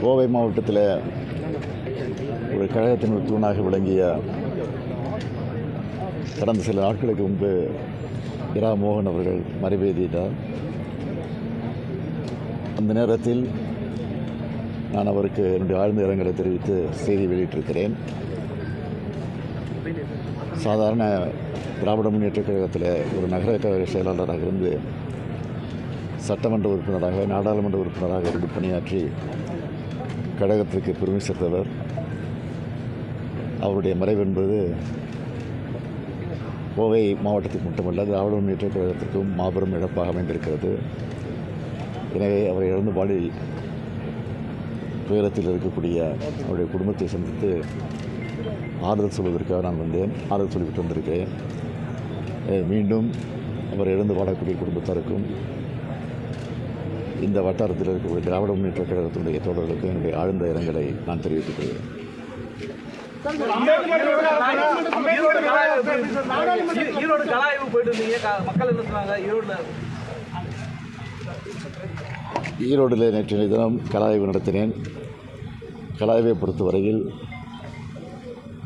கோவை மாவட்டத்தில் ஒரு கழகத்தின் ஒரு தூணாக விளங்கிய கடந்த சில நாட்களுக்கு முன்பு இரா மோகன் அவர்கள் மறைவேதியிட்டார். அந்த நேரத்தில் நான் அவருக்கு என்னுடைய ஆழ்ந்த இரங்கலை தெரிவித்து செய்தி வெளியிட்டிருக்கிறேன். சாதாரண திராவிட முன்னேற்றக் கழகத்தில் ஒரு நகர கழக செயலாளராக இருந்து சட்டமன்ற உறுப்பினராக, நாடாளுமன்ற உறுப்பினராக இருந்து பணியாற்றி கழகத்திற்கு பெருமை சேர்த்தவர். அவருடைய மறைவு என்பது கோவை மாவட்டத்துக்கு மட்டுமல்ல, திராவிட முன்னேற்றக் கழகத்திற்கும் மாபெரும் இழப்பாக அமைந்திருக்கிறது. எனவே அவரை இழந்த பாலில் துயரத்தில் இருக்கக்கூடிய அவருடைய குடும்பத்தை சந்தித்து ஆறுதல் சொல்வதற்காக நான் வந்தேன். ஆறுதல் சொல்லிவிட்டு வந்திருக்கிறேன். மீண்டும் அவர் இழந்து வாழக்கூடிய குடும்பத்தாருக்கும் இந்த வட்டாரத்தில் இருக்கக்கூடிய திராவிட முன்னேற்றக் கழகத்தினுடைய தோழர்களுக்கும் என்னுடைய ஆழ்ந்த இரங்கலை நான் தெரிவித்துக் கொள்கிறேன். ஈரோடில் நேற்றைய தினம் கலாய்வு நடத்தினேன். கலாய்வை பொறுத்தவரையில்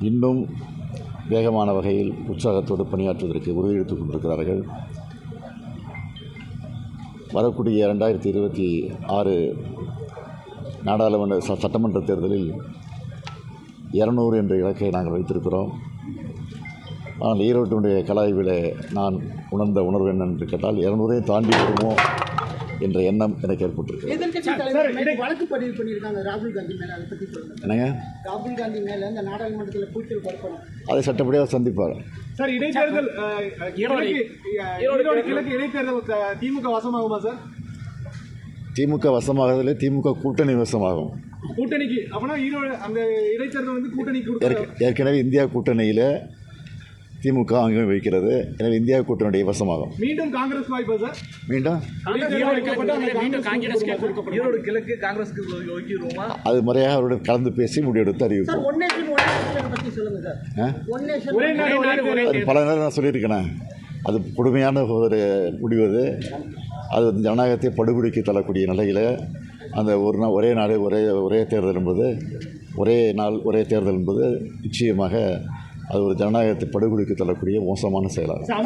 இன்னும் வேகமான வகையில் உற்சாகத்தோடு பணியாற்றுவதற்கு உறுதியெடுத்துக் கொண்டிருக்கிறார்கள். வரக்கூடிய 2026 நாடாளுமன்ற சட்டமன்ற தேர்தலில் 200 என்ற இலக்கை நாங்கள் வைத்திருக்கிறோம். ஆனால் ஈரோட்டினுடைய கலாய்வில் நான் உணர்ந்த உணர்வு என்னென்று கேட்டால் 200 தாண்டி வருமோ என்ற எண்ணம் எனக்கு ஏற்பட்டிருக்கு. வழக்கு பதிவு பண்ணியிருக்காங்க ராகுல் காந்தி மேலே, அதை பற்றி சொல்லுங்கள். என்னங்க? ராகுல் காந்தி மேலே இந்த நாடாளுமன்றத்தில் கூச்சல் பரப்பணும், அதை சட்டப்படியாக சந்திப்பார். சார், இடைத்தேர்தல் ஈரோடு கிழக்கு இடைத்தேர்தல் திமுக வசமாகுமா சார்? திமுக வசமாகதில்லை, திமுக கூட்டணி வசமாகும். கூட்டணிக்கு அப்படின்னா ஈரோடு அந்த இடைத்தேர்தல் வந்து கூட்டணிக்கு ஏற்கனவே இந்தியா கூட்டணியில் திமுக அங்கே வைக்கிறது. எனவே இந்தியா கூட்டணியுடைய வசமாகும். மீண்டும் காங்கிரஸ் வாய்ப்பா சார்? மீண்டும் ஈரோடு கிழக்கு காங்கிரஸ்க்கு ஒதுக்கிடுவோமா? அது முறையாக அவருடன் கலந்து பேசி முடிவெடுத்து அறிவிப்போம். அது பல நேரம் நான் சொல்லியிருக்கேன். அது கொடுமையான ஒரு முடிவு. அது ஜனநாயகத்தை படுகொலைக்கு தள்ளக்கூடிய நிலையில் அந்த ஒரு நாள் ஒரே நாள் ஒரே தேர்தல் என்பது, ஒரே நாள் ஒரே தேர்தல் என்பது நிச்சயமாக அது ஒரு ஜனநாயகத்தை படுகொலைக்கு தள்ளக்கூடிய மோசமான செயலாகும்.